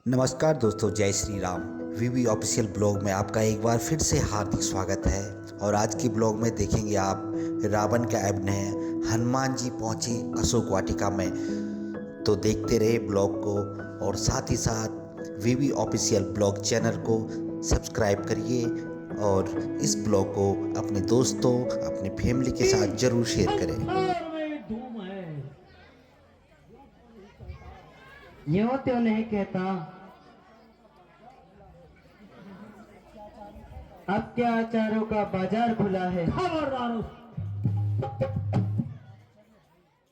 नमस्कार दोस्तों, जय श्री राम। वीवी ऑफिशियल ब्लॉग में आपका एक बार फिर से हार्दिक स्वागत है। और आज की ब्लॉग में देखेंगे आप रावण का अभिनय। हनुमान जी पहुंचे अशोक वाटिका में, तो देखते रहे ब्लॉग को और साथ ही साथ वीवी ऑफिशियल ब्लॉग चैनल को सब्सक्राइब करिए और इस ब्लॉग को अपने दोस्तों, अपनी फैमिली के साथ जरूर शेयर करें। धूम है। यूं तो नहीं कहता, अब क्या अचारों का बाजार खुला है। खबरदार,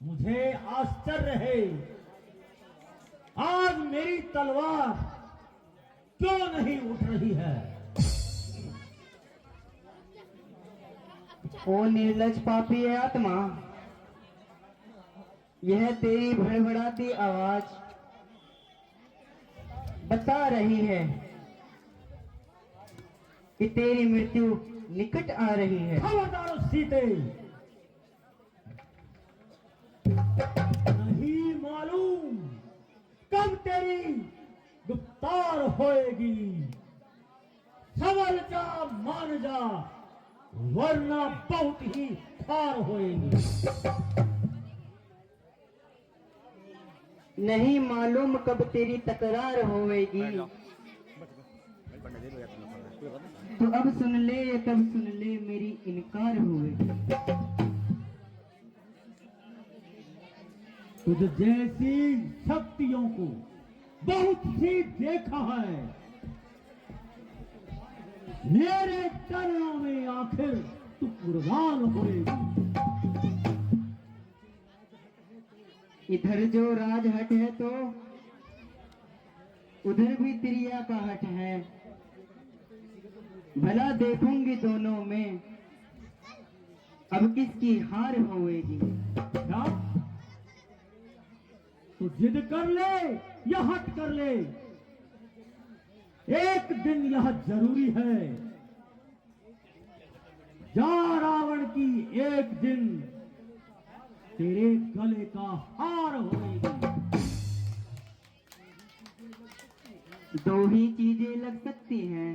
मुझे आश्चर्य है, आज मेरी तलवार क्यों नहीं उठ रही है। ओ निर्लज पापी आत्मा, यह तेरी भड़बड़ाती आवाज बता रही है कि तेरी मृत्यु निकट आ रही है। खबरदार सीते, नहीं मालूम कब तेरी गुप्तार होएगी। समझ जा, मान जा, वरना बहुत ही खार होएगी। नहीं मालूम कब तेरी तकरार होवेगी। तो अब सुन ले या तब सुन ले, मेरी इनकार होवेगी। तुझ जैसी शक्तियों को बहुत सी देखा है, मेरे चरणों में आखिर तू कुर्बान होएगी। इधर जो राजहट है तो उधर भी तिरिया का हट है। भला देखूंगी दोनों में अब किसकी हार होएगी। क्या तू जिद कर ले या हट कर ले, एक दिन यह जरूरी है। जा रावण की, एक दिन तेरे गले का हार होएगी। दो ही चीजें लग सकती हैं,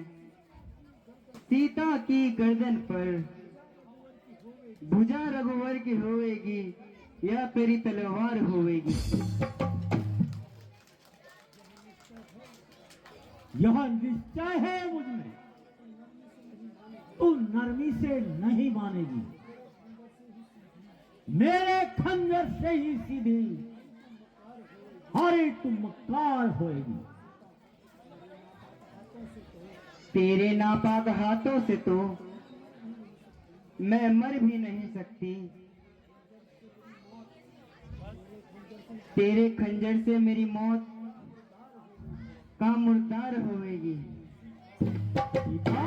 सीता की गर्दन पर भुजा रघुवर की होएगी या तेरी तलवार होएगी। यह निश्चय है मुझ में, तू नरमी से नहीं मानेगी। मेरे खंजर से ही सीधी हरे तू मक्कार होएगी। तेरे नापाक हाथों से तो मैं मर भी नहीं सकती। तेरे खंजर से मेरी मौत का मुर्दार होएगी। सीता,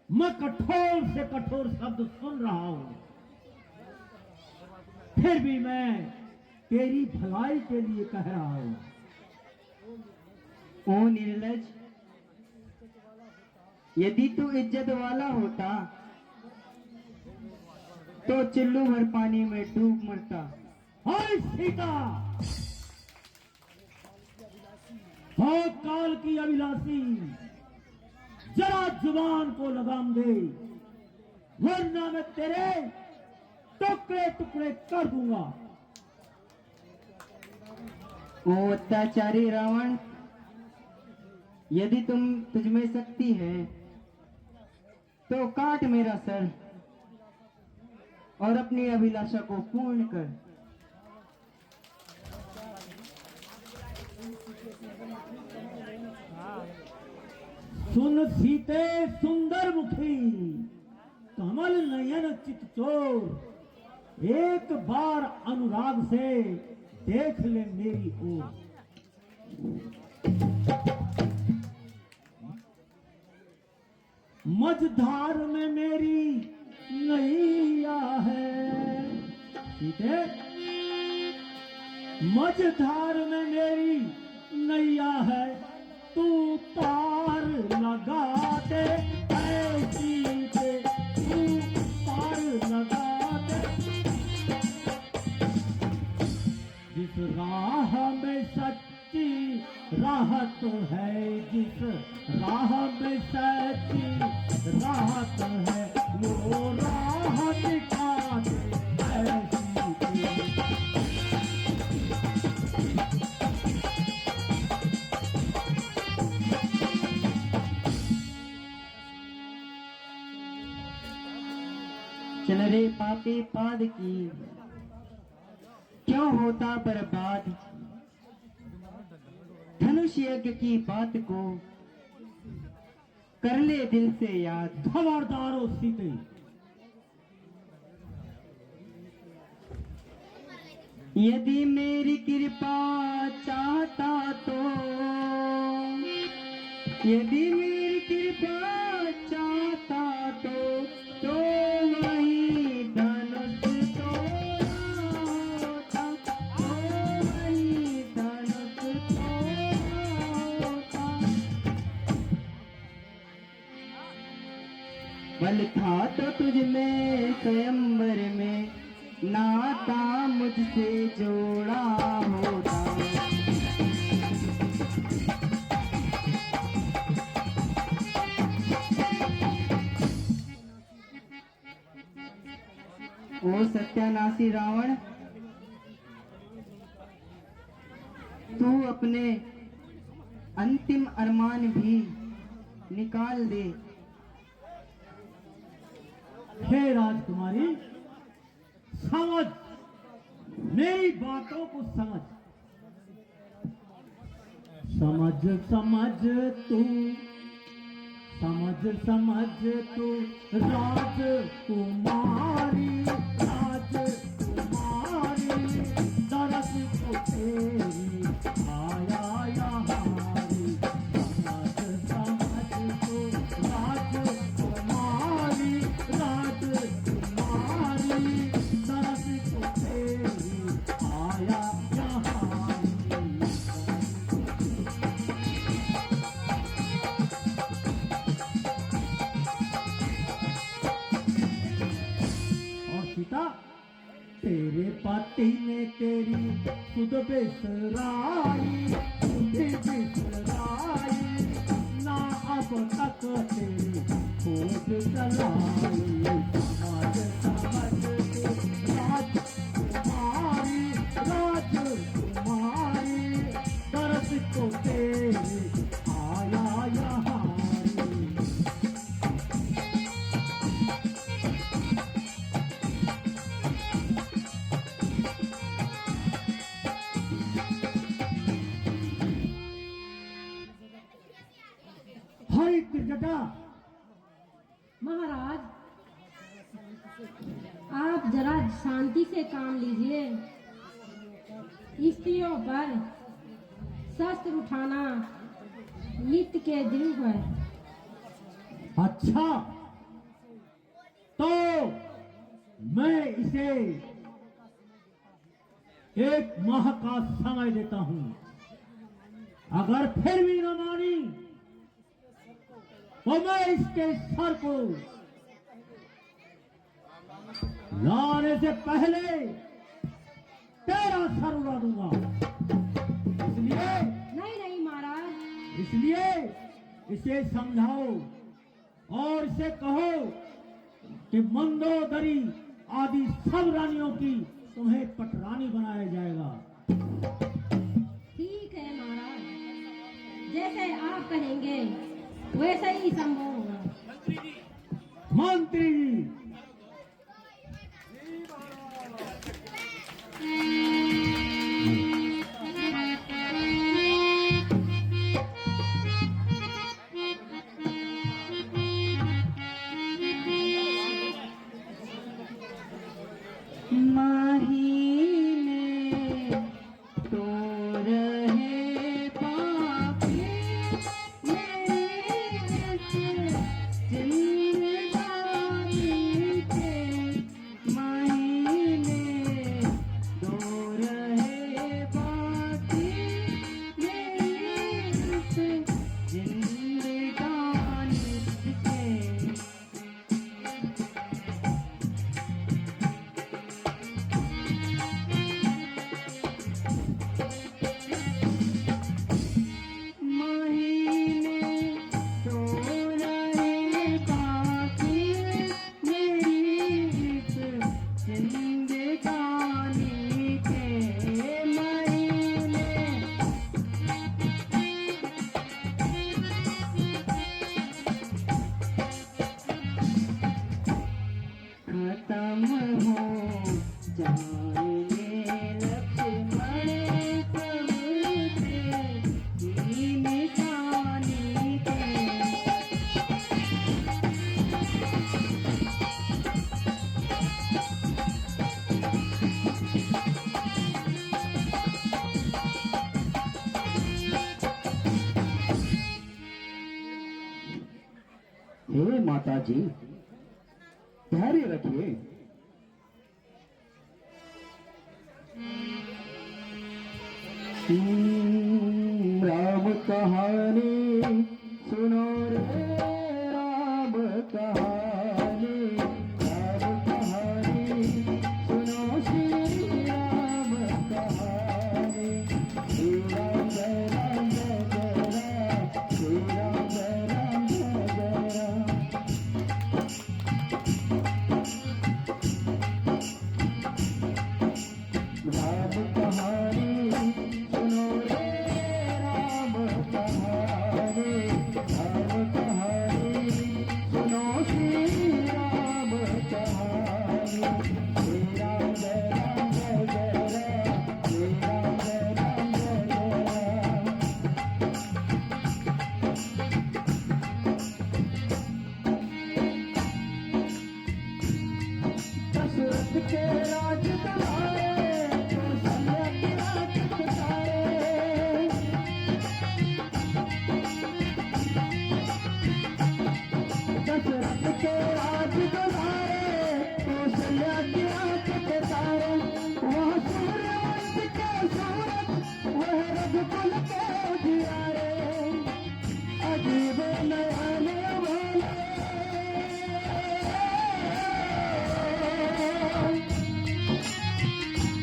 मैं कठोर से कठोर शब्द सुन रहा हूं, फिर भी मैं तेरी भलाई के लिए कह रहा हूं। ओ निर्लज, यदि तू इज्जत वाला होता तो चिल्लू भर पानी में डूब मरता। हाय सीता, हो काल की अभिलाषी, जरा जुबान को लगाम दे, वरना मैं तेरे टुकड़े टुकड़े कर दूंगा। ओ अत्याचारी रावण, यदि तुझ में शक्ति है तो काट मेरा सर और अपनी अभिलाषा को पूर्ण कर। सुन सीते सुंदर मुखी, कमल नयन चितचोर, एक बार अनुराग से देख ले मेरी ओर। मझधार में मेरी नैया है सीते, मझधार में मेरी नैया है, तू पार लगा दे ऐ सीते, तू पार लगा दे। जिस राह में सच राहत है जिस राह में सच्ची राहत है, वो राह दिखा दे ऐसी की। चल रे पापी पाद की क्यों होता बर्बाद, धनुष यज्ञ की बात को कर ले दिल से याद। खबरदार हो सीते, यदि मेरी कृपा चाहता तो, यदि मेरी कृपा चाहता तो वही धनुष तोड़ा होता, तो वही धनुष तोड़ा होता। बल था तो तुझ में स्वयंवर में, नाता मुझसे जोड़ा होता। ओ सत्यानाशी रावण, तू अपने अंतिम अरमान भी निकाल दे। हे राजकुमारी, समझ, मेरी बातों को समझ। समझ समझ तू, समझ समझ तू राजकुमारी, राजकुमारी दरस को तेरी आया यहारी। समझ समझ तू राजकुमारी, राजकुमारी दरस को तेरी आया यहारी। सीता, तेरे पति ने तेरी सुध बिसराई, सुध बिसराई, ना अब तक तेरी खोज चलाई। समझ समझ तू राजकुमारी, राजकुमारी दरस को तेरी आया यहारी। हरि त्रिजटा, महाराज, आप जरा शांति से काम लीजिए। स्त्रियों पर शस्त्र उठाना नित्य के ध्रुव है। अच्छा, तो मैं इसे 1 माह का समय देता हूं। अगर फिर भी न मानी तो मैं इसके सर को लाने से पहले तेरा सर उड़ा दूंगा। इसलिए नहीं नहीं महाराज, इसलिए इसे समझाओ और इसे कहो कि मंदोदरी आदि सब रानियों की तुम्हें पटरानी बनाया जाएगा। ठीक है महाराज, जैसे आप कहेंगे वैसे ही संभव होगा। मंत्री जी, हे माता जी, धैर्य रखिए। राम कहानी सुनो रे, राम कहानी, राम कहानी सुनो, श्री राम कहानी। श्री राम जय राम जय जय राम, श्री राम जय राम जय जय राम। राम कहानी सुनो रे, राम कहानी, राम कहानी सुनो, श्री राम कहानी। श्री राम जय राम जय जय राम, श्री राम जय राम जय जय राम। दशरथ के राज तुम्हारे, कौशल्या के राज तुम्हारे। दशरथ के राज तुम्हारे, कौशल्या के राज तुम्हारे। वह सूर्यवंश के सूरज, वह रघुकुल के उजियारे। अजीब नयन भोले,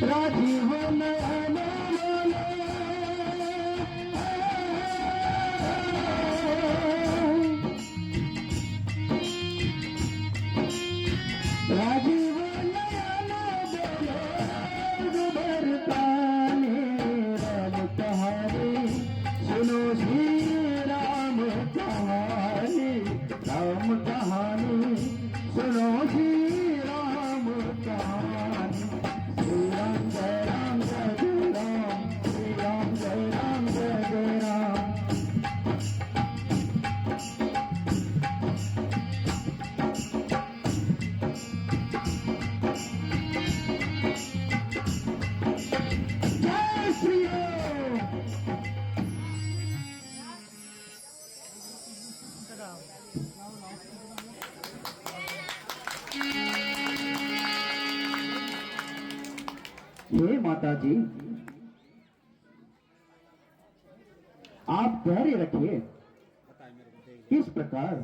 राजीव नयन भोले। राजीव नयन बोले, जुबरताने। राम कहानी सुनो, श्री राम कहानी, राम कहानी सुनो, श्री राम कहानी। श्री राम जय राम जय जय राम, श्री राम जय राम जय जय राम। जय श्री राम। हे माता जी, आप धैर्य रखिए। किस प्रकार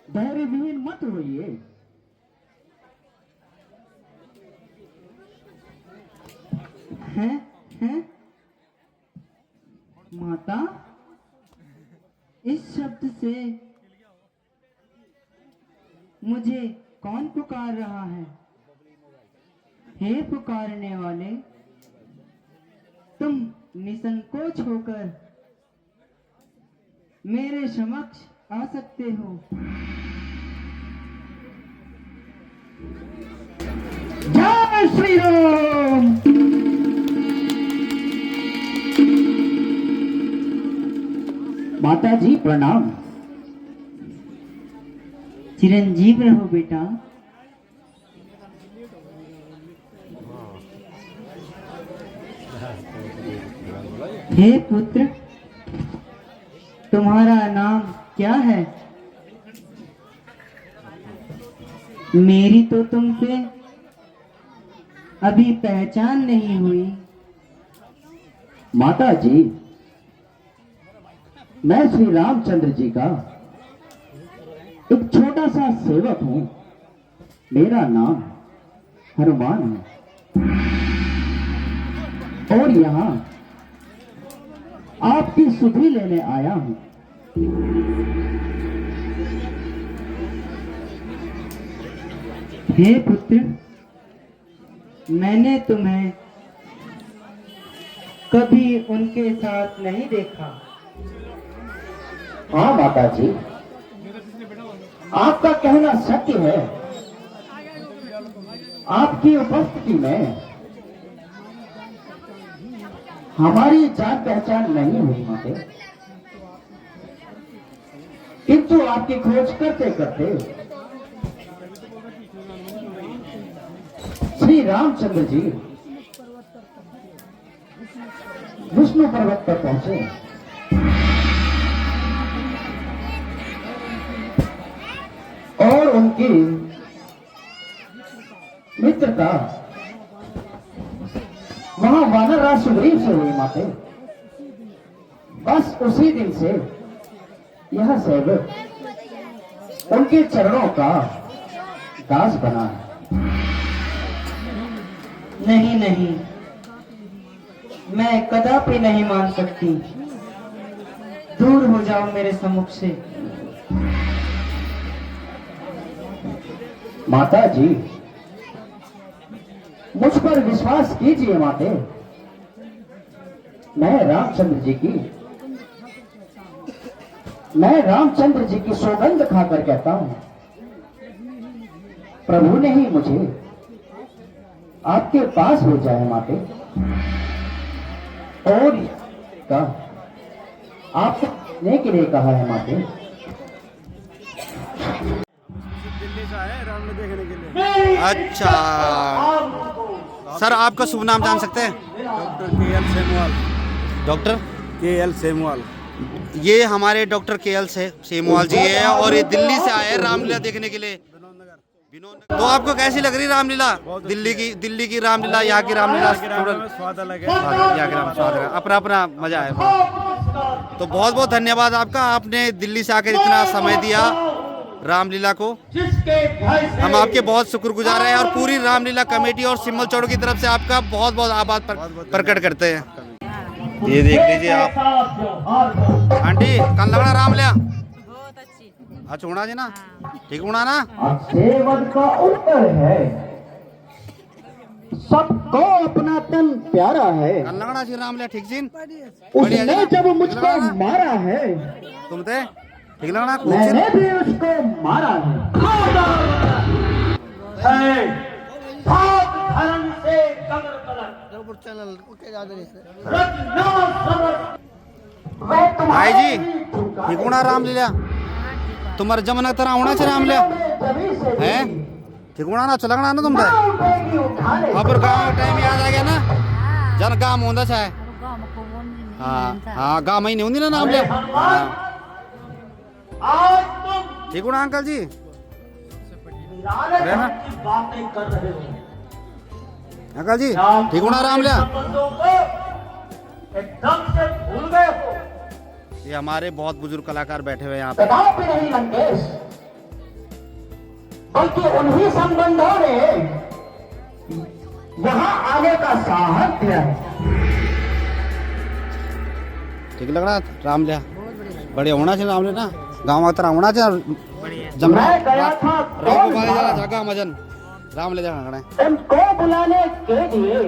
धैर्य विहीन मत होइए। हैं माता, इस शब्द से मुझे कौन पुकार रहा है? हे पुकारने वाले, तुम निसंकोच होकर मेरे समक्ष आ सकते हो। जय श्री राम। माता जी प्रणाम। चिरंजीव रहो बेटा। हे पुत्र, तुम्हारा नाम क्या है? मेरी तो तुमसे अभी पहचान नहीं हुई। माता जी, मैं श्री रामचंद्र जी का एक छोटा सा सेवक हूं। मेरा नाम हनुमान है और यहाँ आपकी सुधि लेने आया हूं। हे पुत्र, मैंने तुम्हें कभी उनके साथ नहीं देखा। हाँ माता जी, आपका कहना सत्य है। आपकी उपस्थिति में हमारी जान पहचान नहीं हुई माते, किंतु आपकी खोज करते करते श्री रामचंद्र जी विष्णु पर्वत पर पहुंचे। की मित्रता वहां वानर राज सुग्रीव से हुई माते। बस उसी दिन से यह सेवक उनके चरणों का दास बना है। नहीं नहीं, मैं कदापि नहीं मान सकती। दूर हो जाओ मेरे सम्मुख से। माता जी, मुझ पर विश्वास कीजिए माते। मैं रामचंद्र जी की सौगंध खाकर कहता हूं, प्रभु ने ही मुझे आपके पास भेजा है माते। और का आपको लेने के लिए कहा है माते। दिल्ली से आए रामलीला देखने के लिए। अच्छा सर, आपका शुभ नाम जान सकते हैं? Doctor KL. Semwal. Doctor KL. Semwal. ये हमारे डॉक्टर के.एल. सेमवाल जी है और ये दिल्ली से आए हैं रामलीला देखने के लिए। तो आपको कैसी लग रही रामलीला? दिल्ली की रामलीला, यहाँ की रामलीला स्वाद अलग है। यहाँ की राम स्वाद है, अपना अपना मजा है। तो बहुत बहुत धन्यवाद आपका, आपने दिल्ली से आकर इतना समय दिया रामलीला को। हम आपके बहुत शुक्रगुजार हैं और पूरी रामलीला कमेटी और सिम्बल चौड़ की तरफ से आपका बहुत बहुत आभार प्रकट करते हैं। ये देख लीजिए आप आंटी, कल लग रहा रामलीला? बहुत अच्छी। अच्छा उड़ा जी ना, ठीक उड़ा ना? सेवक का उत्तर है, सबको अपना तन प्यारा है। कल लग रहा जी रामलीला ठीक जी? उसने जब मुझको मारा है, तुम थे ठीक लग रहा? मैंने भी उसको मारा है। धर्म से कदर कलर भाई जी ठीक उड़ा रामलीला? तुम्हारे जमना तरह होना चाहिए रामलीला है? ठीक उड़ा ना, अच्छा लगना ना तुम? अब गाँव टाइम याद आ गया ना, जन गाँव होता चाहे। हाँ हाँ, गाँव में ही नहीं होती ना रामलीला। ठीक उड़ा अंकल जी? बातें कर रहे हो अंकल जी ठीक उड़ा रामलीला? एकदम से भूल गए हो। ये हमारे बहुत बुजुर्ग कलाकार बैठे हुए हैं यहाँ पे। कदापि नहीं लंकेश, बल्कि उन्हीं संबंधों ने यहाँ आने का साहस दिया है। ठीक लग रहा रामलीला? बढ़िया होना चाहिए रामलीला ना, गाँव तरह होना चाहिए। मैं गया था जगह मजन रामलीला उनको बुलाने के लिए,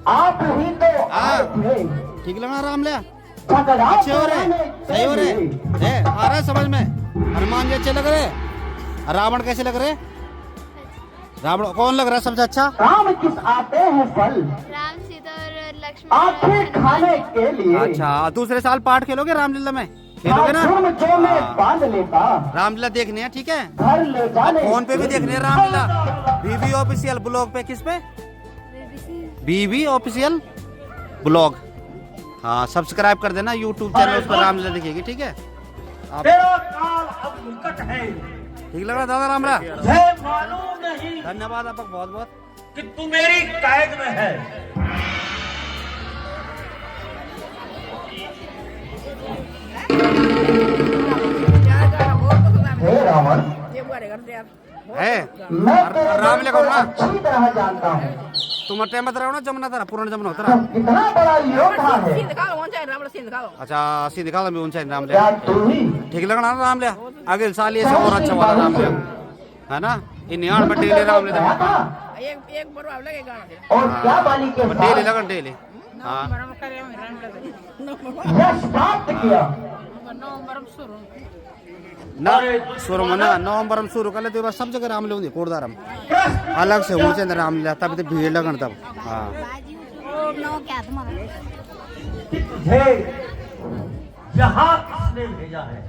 आप ही तो आए थे। ठीक लग रहा रामलीला? झगड़ा अच्छे हो रहे, कराने सही हो रहे के है, आ रहा है समझ में। हनुमान जी अच्छे लग रहे, रावण कैसे लग रहे? रावण कौन लग रहा है सबसे अच्छा? काम किस आते हैं फल, राम सीता और लक्ष्मण आंखें खाने के लिए। अच्छा, दूसरे साल पाठ खेलोगे रामलीला में? खेलोगे ना? जुर्म जो मैं बांध लेता, रामलीला देखने हैं, ठीक है? घर ले जाने फोन पे भी देखने हैं रामलीला, बीबी ऑफिशियल ब्लॉग पे। किस पे? बीबी ऑफिशियल ब्लॉग। हाँ, सब्सक्राइब कर देना यूट्यूब चैनल, उस पर रामलीला दिखेगी, ठीक है? तेरा काल अब निकट है। ठीक लग रहा दादा रामलीला? मुझे मालूम नहीं धन्यवाद आपका बहुत बहुत। कि तू मेरी कैद में है। हे रावण, है मैं तेरे रामलीला को कौन ना? अच्छी तरह जानता हूँ। तुम टाइम बता रहे हो ना, जमुना तरह पुराना जमुना होता तुम कितना बड़ा योद्धा है। अच्छा, सी दिखा मैं उनसे क्या रामलीला तू ही ठीक लगना ना रामलीला? अगले साल ये सब और अच्छा वाला रामलीला है ना? इन निहार पर डेली रामलीला और क्या बाली के डेली साथ लगन डेली। हाँ यश प्राप्त किया। ना शुरू में ना नवंबर में शुरू कर लेते बस, सब जगह रामलीला होती है। कोटदारम अलग से होनी चाहिए रामलीला, तब तो भीड़ लगन तब। हाँ तुझे यहाँ किसने भेजा है?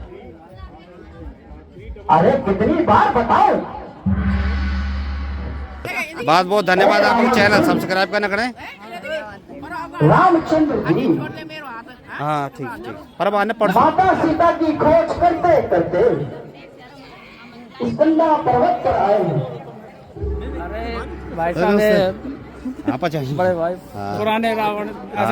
अरे कितनी बार बताओ। बहुत बहुत धन्यवाद आपको, चैनल सब्सक्राइब करना करें। रामचंद्र जी हाँ ठीक ठीक, पर बाद में पढ़ माता सीता की खोज करते करते स्कंदा पर्वत पर आए हैं। भाई साहब आप चाहिए बड़े भाई हाँ। पुराने रावण हाँ।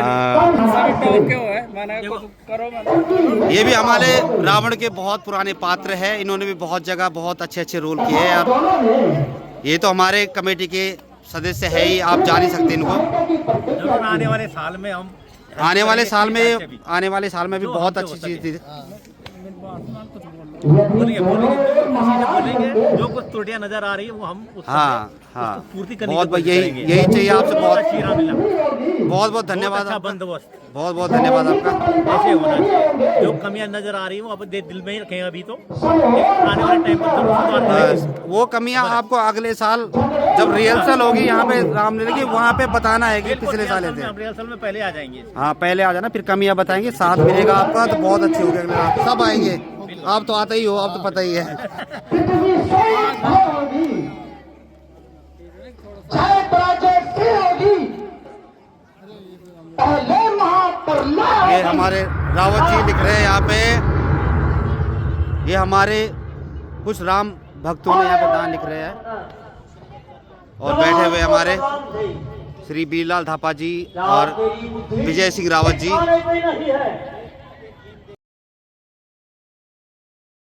मैंने कुछ करो मैंने ये भी हमारे रावण के बहुत पुराने पात्र हैं। इन्होंने भी बहुत जगह बहुत अच्छे अच्छे रोल किए हैं और ये तो हमारे कमेटी के सदस्य है ही, आप जान ही सकते हैं इनको। जरूर आने वाले साल में हम आने वाले साल में भी बहुत अच्छी चीज थी। बोलेंगे बोलेंगे जो कुछ त्रुटियां नजर आ रही है वो हम उसको हाँ हाँ पूर्ति करने बहुत की कोशिश यही करेंगे। यही चाहिए आपसे। बहुत अच्छी राम लीला, बहुत बहुत धन्यवाद अच्छा आपका। बंदोबस्त बहुत बहुत धन्यवाद आपका। ऐसे होना चाहिए। जो कमियां नजर आ रही है वो अब दिल में ही रखें अभी तो, आने वाले टाइम पर जरूर सुधार करेंगे। वो कमियां आपको अगले साल जब रिहर्सल होगी यहाँ पे रामलीला की, वहाँ पे बताना है कि पिछले साल थे। रिहर्सल में पहले आ जाएंगे। हाँ पहले आ जाना, फिर कमियां बताएंगे, साथ मिलेगा आपका तो बहुत अच्छी होगी। अगले साल सब आएंगे, आप तो आते ही हो, आप तो पता ही है। ये हमारे रावत जी लिख रहे हैं यहाँ पे, ये हमारे कुछ राम भक्तों ने यहाँ पे दान लिख रहे हैं। और बैठे हुए हमारे श्री बीरलाल थापा जी और विजय सिंह रावत जी।